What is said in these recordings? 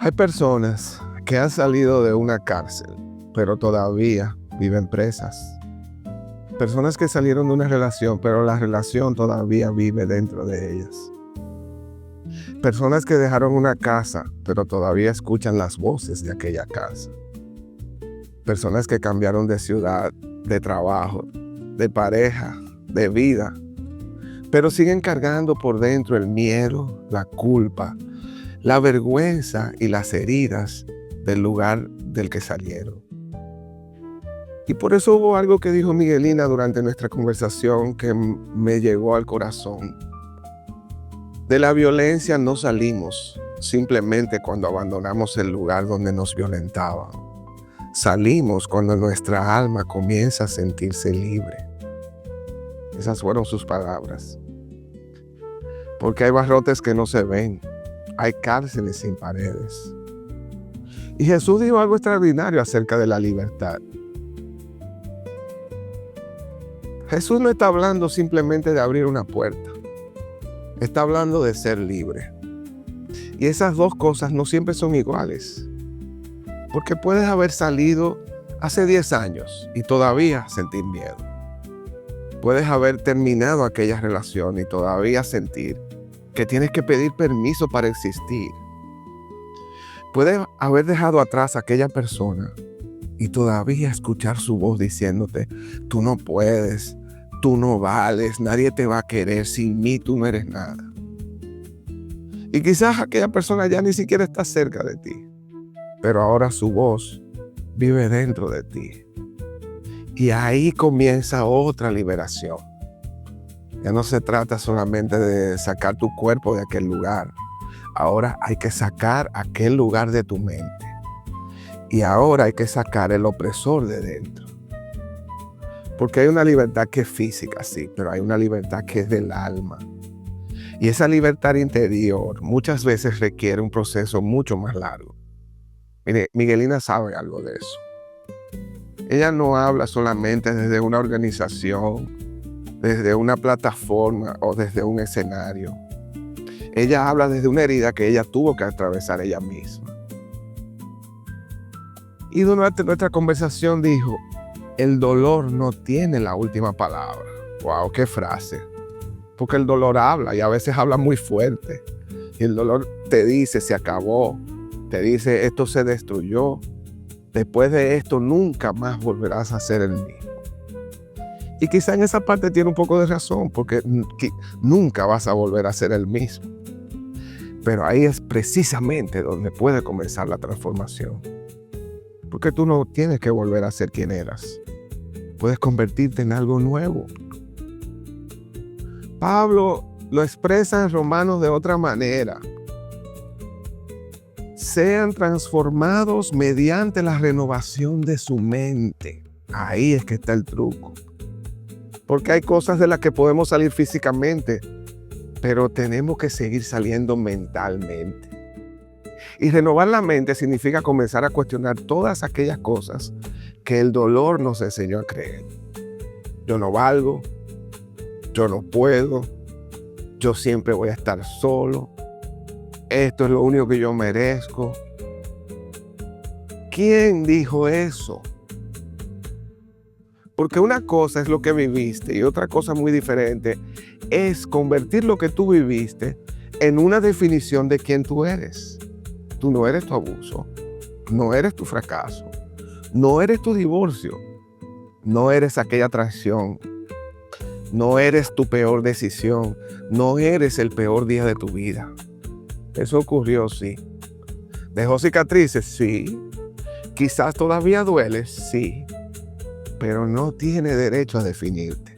Hay personas que han salido de una cárcel, pero todavía viven presas. Personas que salieron de una relación, pero la relación todavía vive dentro de ellas. Personas que dejaron una casa, pero todavía escuchan las voces de aquella casa. Personas que cambiaron de ciudad, de trabajo, de pareja, de vida, pero siguen cargando por dentro el miedo, la culpa, la vergüenza y las heridas del lugar del que salieron. Y por eso hubo algo que dijo Miguelina durante nuestra conversación que me llegó al corazón. De la violencia no salimos simplemente cuando abandonamos el lugar donde nos violentaban. Salimos cuando nuestra alma comienza a sentirse libre. Esas fueron sus palabras. Porque hay barrotes que no se ven. Hay cárceles sin paredes. Y Jesús dijo algo extraordinario acerca de la libertad. Jesús no está hablando simplemente de abrir una puerta. Está hablando de ser libre. Y esas dos cosas no siempre son iguales. Porque puedes haber salido hace 10 años y todavía sentir miedo. Puedes haber terminado aquella relación y todavía sentir que tienes que pedir permiso para existir. Puedes haber dejado atrás a aquella persona y todavía escuchar su voz diciéndote: tú no puedes, tú no vales, nadie te va a querer, sin mí tú no eres nada. Y quizás aquella persona ya ni siquiera está cerca de ti, pero ahora su voz vive dentro de ti. Y ahí comienza otra liberación. Ya no se trata solamente de sacar tu cuerpo de aquel lugar. Ahora hay que sacar aquel lugar de tu mente. Y ahora hay que sacar el opresor de dentro. Porque hay una libertad que es física, sí, pero hay una libertad que es del alma. Y esa libertad interior muchas veces requiere un proceso mucho más largo. Mire, Miguelina sabe algo de eso. Ella no habla solamente desde una organización, desde una plataforma o desde un escenario. Ella habla desde una herida que ella tuvo que atravesar ella misma. Y durante nuestra conversación dijo: el dolor no tiene la última palabra. ¡Wow! ¡Qué frase! Porque el dolor habla y a veces habla muy fuerte. Y el dolor te dice: se acabó. Te dice: esto se destruyó. Después de esto nunca más volverás a ser el mismo. Y quizá en esa parte tiene un poco de razón, porque nunca vas a volver a ser el mismo. Pero ahí es precisamente donde puede comenzar la transformación. Porque tú no tienes que volver a ser quien eras. Puedes convertirte en algo nuevo. Pablo lo expresa en Romanos de otra manera. Sean transformados mediante la renovación de su mente. Ahí es que está el truco. Porque hay cosas de las que podemos salir físicamente, pero tenemos que seguir saliendo mentalmente. Y renovar la mente significa comenzar a cuestionar todas aquellas cosas que el dolor nos enseñó a creer. Yo no valgo, yo no puedo, yo siempre voy a estar solo, esto es lo único que yo merezco. ¿Quién dijo eso? Porque una cosa es lo que viviste y otra cosa muy diferente es convertir lo que tú viviste en una definición de quién tú eres. Tú no eres tu abuso, no eres tu fracaso, no eres tu divorcio, no eres aquella traición, no eres tu peor decisión, no eres el peor día de tu vida. Eso ocurrió, sí. ¿Dejó cicatrices? Sí. Quizás todavía duele, sí. Pero no tiene derecho a definirte.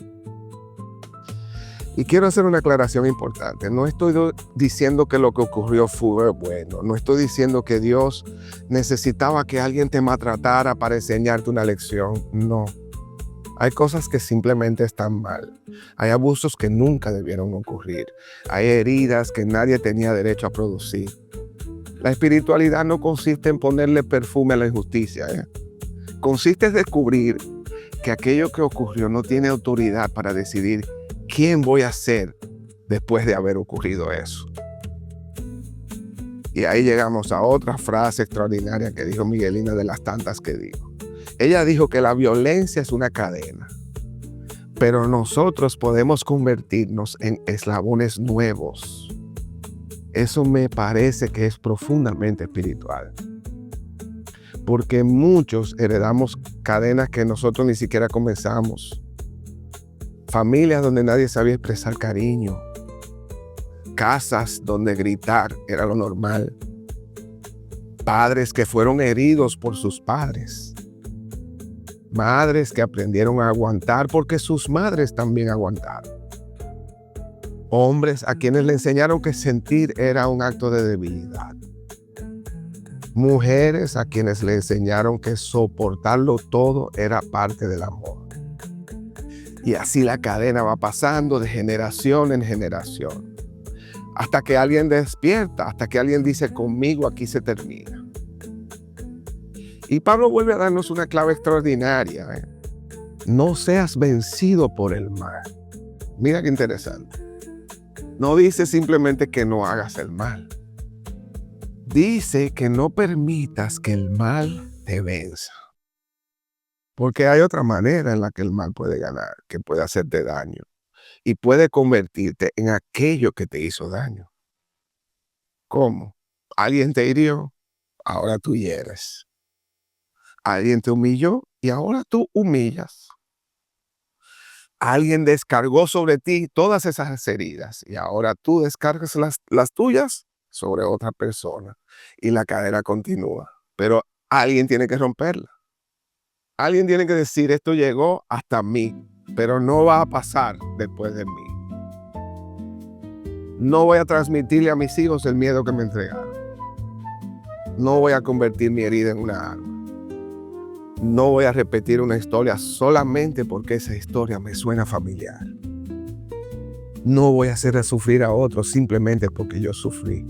Y quiero hacer una aclaración importante. No estoy diciendo que lo que ocurrió fue bueno. No estoy diciendo que Dios necesitaba que alguien te maltratara para enseñarte una lección. No. Hay cosas que simplemente están mal. Hay abusos que nunca debieron ocurrir. Hay heridas que nadie tenía derecho a producir. La espiritualidad no consiste en ponerle perfume a la injusticia. Consiste en descubrir que aquello que ocurrió no tiene autoridad para decidir quién voy a ser después de haber ocurrido eso. Y ahí llegamos a otra frase extraordinaria que dijo Miguelina, de las tantas que dijo. Ella dijo que la violencia es una cadena, pero nosotros podemos convertirnos en eslabones nuevos. Eso me parece que es profundamente espiritual. Porque muchos heredamos cadenas que nosotros ni siquiera comenzamos. Familias donde nadie sabía expresar cariño. Casas donde gritar era lo normal. Padres que fueron heridos por sus padres. Madres que aprendieron a aguantar porque sus madres también aguantaron. Hombres a quienes le enseñaron que sentir era un acto de debilidad. Mujeres a quienes le enseñaron que soportarlo todo era parte del amor. Y así la cadena va pasando de generación en generación. Hasta que alguien despierta, hasta que alguien dice, conmigo aquí se termina. Y Pablo vuelve a darnos una clave extraordinaria. No seas vencido por el mal. Mira qué interesante. No dice simplemente que no hagas el mal. Dice que no permitas que el mal te venza. Porque hay otra manera en la que el mal puede ganar, que puede hacerte daño. Y puede convertirte en aquello que te hizo daño. ¿Cómo? Alguien te hirió, ahora tú hieres. Alguien te humilló y ahora tú humillas. Alguien descargó sobre ti todas esas heridas y ahora tú descargas las tuyas sobre otra persona. Y la cadena continúa. Pero alguien tiene que romperla. Alguien tiene que decir, esto llegó hasta mí, pero no va a pasar después de mí. No voy a transmitirle a mis hijos el miedo que me entregaron. No voy a convertir mi herida en una arma. No voy a repetir una historia solamente porque esa historia me suena familiar. No voy a hacer sufrir a otros simplemente porque yo sufrí.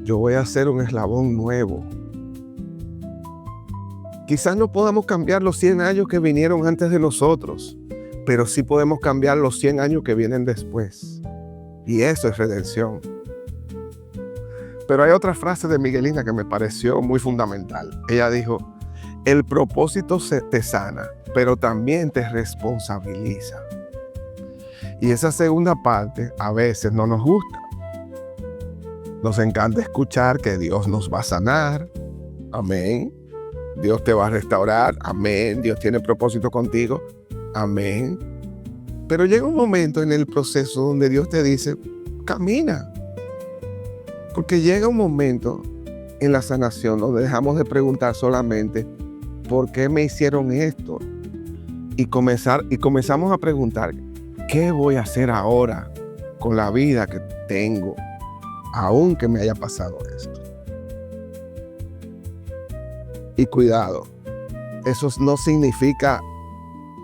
Yo voy a hacer un eslabón nuevo. Quizás no podamos cambiar los 100 años que vinieron antes de nosotros, pero sí podemos cambiar los 100 años que vienen después. Y eso es redención. Pero hay otra frase de Miguelina que me pareció muy fundamental. Ella dijo, el propósito te sana, pero también te responsabiliza. Y esa segunda parte a veces no nos gusta. Nos encanta escuchar que Dios nos va a sanar. Amén. Dios te va a restaurar. Amén. Dios tiene propósito contigo. Amén. Pero llega un momento en el proceso donde Dios te dice, camina. Porque llega un momento en la sanación donde dejamos de preguntar solamente, ¿por qué me hicieron esto? Y comenzamos a preguntar, ¿qué voy a hacer ahora con la vida que tengo, aunque me haya pasado esto? Y cuidado, eso no significa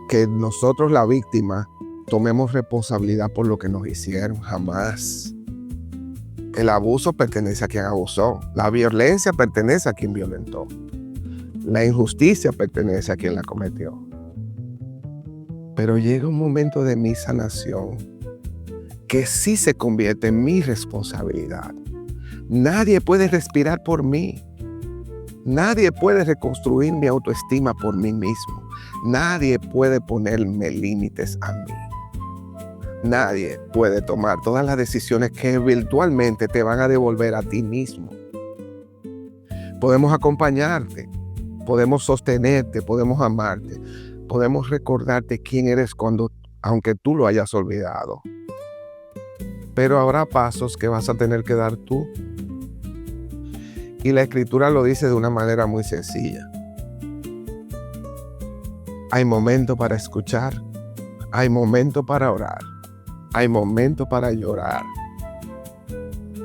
que nosotros, la víctima, tomemos responsabilidad por lo que nos hicieron, jamás. El abuso pertenece a quien abusó, la violencia pertenece a quien violentó, la injusticia pertenece a quien la cometió. Pero llega un momento de mi sanación que sí se convierte en mi responsabilidad. Nadie puede respirar por mí. Nadie puede reconstruir mi autoestima por mí mismo. Nadie puede ponerme límites a mí. Nadie puede tomar todas las decisiones que virtualmente te van a devolver a ti mismo. Podemos acompañarte, podemos sostenerte, podemos amarte, podemos recordarte quién eres aunque tú lo hayas olvidado. Pero habrá pasos que vas a tener que dar tú. Y la Escritura lo dice de una manera muy sencilla. Hay momento para escuchar, hay momento para orar, hay momento para llorar,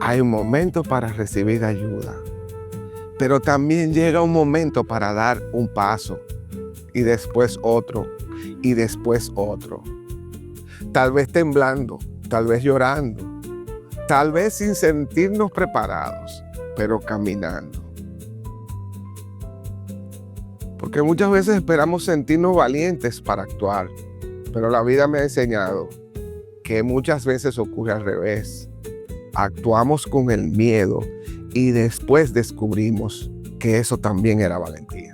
hay un momento para recibir ayuda. Pero también llega un momento para dar un paso y después otro y después otro. Tal vez temblando, tal vez llorando, tal vez sin sentirnos preparados, pero caminando. Porque muchas veces esperamos sentirnos valientes para actuar, pero la vida me ha enseñado que muchas veces ocurre al revés. Actuamos con el miedo y después descubrimos que eso también era valentía.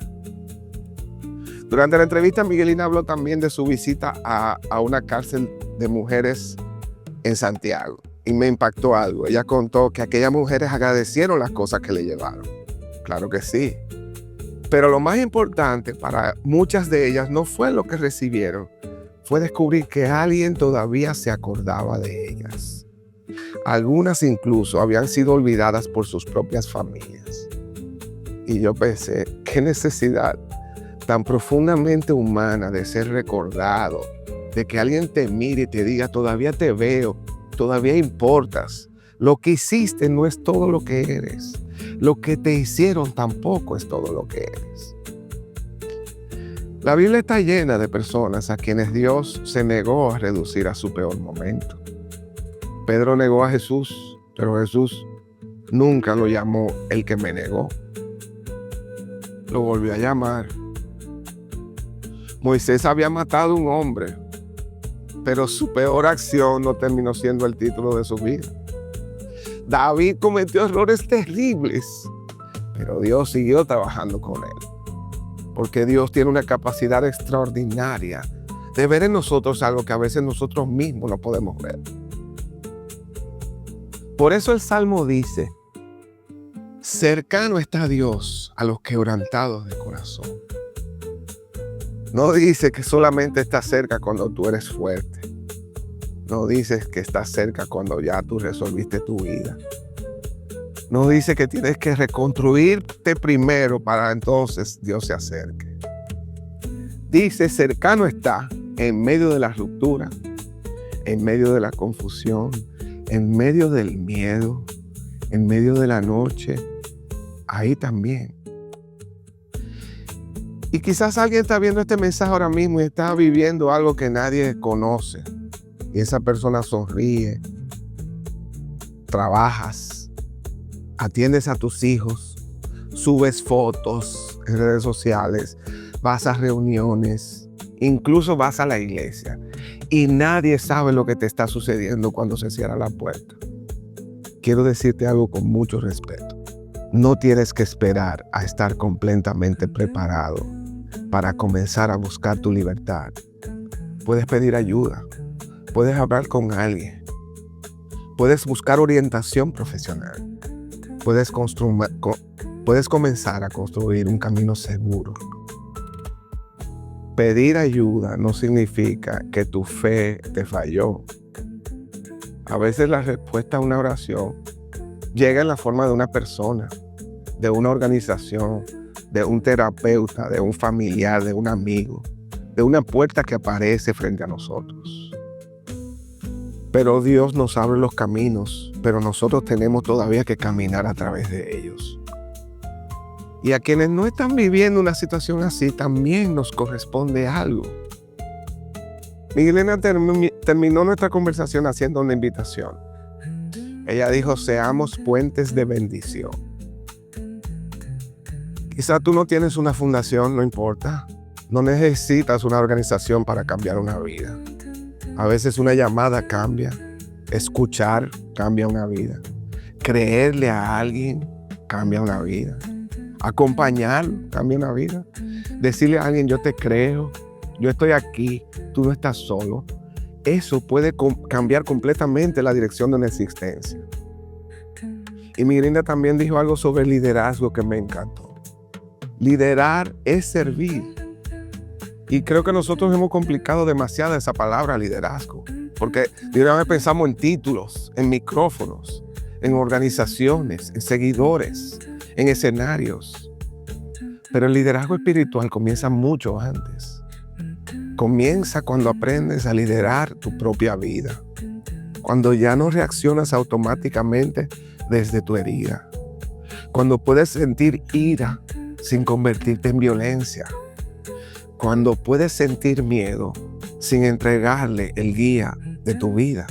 Durante la entrevista, Miguelina habló también de su visita a una cárcel de mujeres en Santiago y me impactó algo. Ella contó que aquellas mujeres agradecieron las cosas que le llevaron. Claro que sí. Pero lo más importante para muchas de ellas no fue lo que recibieron, fue descubrir que alguien todavía se acordaba de ellas. Algunas incluso habían sido olvidadas por sus propias familias. Y yo pensé, qué necesidad tan profundamente humana de ser recordado, de que alguien te mire y te diga, todavía te veo, todavía importas. Lo que hiciste no es todo lo que eres. Lo que te hicieron tampoco es todo lo que eres. La Biblia está llena de personas a quienes Dios se negó a reducir a su peor momento. Pedro negó a Jesús, pero Jesús nunca lo llamó el que me negó. Lo volvió a llamar. Moisés había matado a un hombre, pero su peor acción no terminó siendo el título de su vida. David cometió errores terribles, pero Dios siguió trabajando con él. Porque Dios tiene una capacidad extraordinaria de ver en nosotros algo que a veces nosotros mismos no podemos ver. Por eso el Salmo dice, cercano está Dios a los quebrantados de corazón. No dice que solamente está cerca cuando tú eres fuerte. No dice que está cerca cuando ya tú resolviste tu vida. No dice que tienes que reconstruirte primero para entonces Dios se acerque. Dice, cercano está en medio de la ruptura, en medio de la confusión, en medio del miedo, en medio de la noche, ahí también. Y quizás alguien está viendo este mensaje ahora mismo y está viviendo algo que nadie conoce. Y esa persona sonríe, trabajas, atiendes a tus hijos, subes fotos en redes sociales, vas a reuniones, incluso vas a la iglesia y nadie sabe lo que te está sucediendo cuando se cierra la puerta. Quiero decirte algo con mucho respeto. No tienes que esperar a estar completamente preparado para comenzar a buscar tu libertad. Puedes pedir ayuda, puedes hablar con alguien, puedes buscar orientación profesional. Puedes comenzar a construir un camino seguro. Pedir ayuda no significa que tu fe te falló. A veces la respuesta a una oración llega en la forma de una persona, de una organización, de un terapeuta, de un familiar, de un amigo, de una puerta que aparece frente a nosotros. Pero Dios nos abre los caminos, pero nosotros tenemos todavía que caminar a través de ellos. Y a quienes no están viviendo una situación así, también nos corresponde algo. Miguelina terminó nuestra conversación haciendo una invitación. Ella dijo, seamos puentes de bendición. Quizá tú no tienes una fundación, no importa. No necesitas una organización para cambiar una vida. A veces una llamada cambia, escuchar cambia una vida, creerle a alguien cambia una vida, acompañarlo cambia una vida, decirle a alguien yo te creo, yo estoy aquí, tú no estás solo. Eso puede cambiar completamente la dirección de una existencia. Y Miguelina también dijo algo sobre liderazgo que me encantó. Liderar es servir. Y creo que nosotros hemos complicado demasiado esa palabra liderazgo, porque pensamos en títulos, en micrófonos, en organizaciones, en seguidores, en escenarios. Pero el liderazgo espiritual comienza mucho antes. Comienza cuando aprendes a liderar tu propia vida, cuando ya no reaccionas automáticamente desde tu herida, cuando puedes sentir ira sin convertirte en violencia, cuando puedes sentir miedo sin entregarle el guía de tu vida,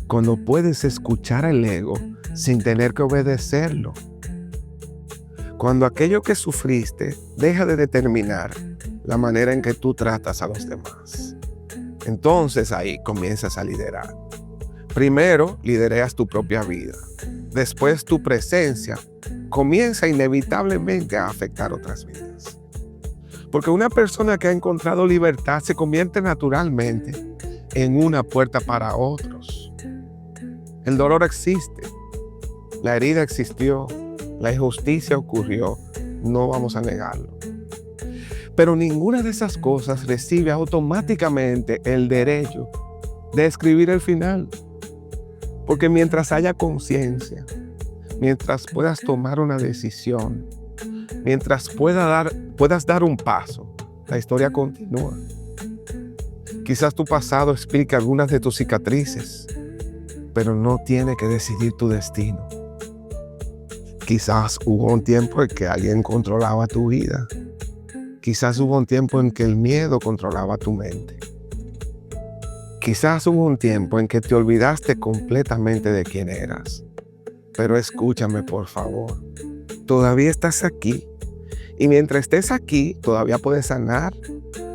cuando puedes escuchar al ego sin tener que obedecerlo, cuando aquello que sufriste deja de determinar la manera en que tú tratas a los demás. Entonces ahí comienzas a liderar. Primero, lidereas tu propia vida. después tu presencia comienza inevitablemente a afectar otras vidas. Porque una persona que ha encontrado libertad se convierte naturalmente en una puerta para otros. El dolor existe, la herida existió, la injusticia ocurrió, no vamos a negarlo. Pero ninguna de esas cosas recibe automáticamente el derecho de escribir el final. Porque mientras haya conciencia, mientras puedas tomar una decisión, mientras puedas dar un paso, la historia continúa. Quizás tu pasado explique algunas de tus cicatrices, pero no tiene que decidir tu destino. Quizás hubo un tiempo en que alguien controlaba tu vida. Quizás hubo un tiempo en que el miedo controlaba tu mente. Quizás hubo un tiempo en que te olvidaste completamente de quién eras. Pero escúchame, por favor. Todavía estás aquí. Y mientras estés aquí, todavía puedes sanar,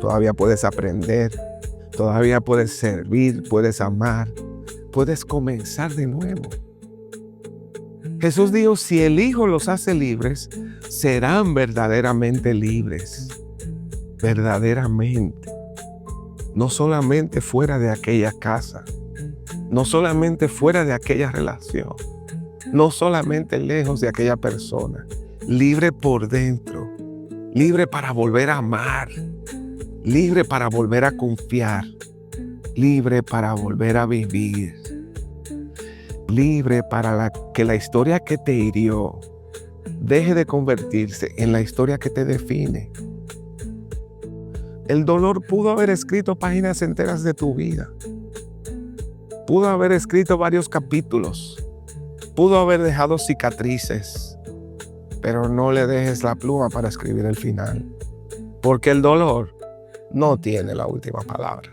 todavía puedes aprender, todavía puedes servir, puedes amar, puedes comenzar de nuevo. Jesús dijo, si el Hijo los hace libres, serán verdaderamente libres. Verdaderamente. No solamente fuera de aquella casa, no solamente fuera de aquella relación, no solamente lejos de aquella persona, libre por dentro, libre para volver a amar, libre para volver a confiar, libre para volver a vivir, libre para que la historia que te hirió deje de convertirse en la historia que te define. El dolor pudo haber escrito páginas enteras de tu vida. Pudo haber escrito varios capítulos. Pudo haber dejado cicatrices. Pero no le dejes la pluma para escribir el final. Porque el dolor no tiene la última palabra.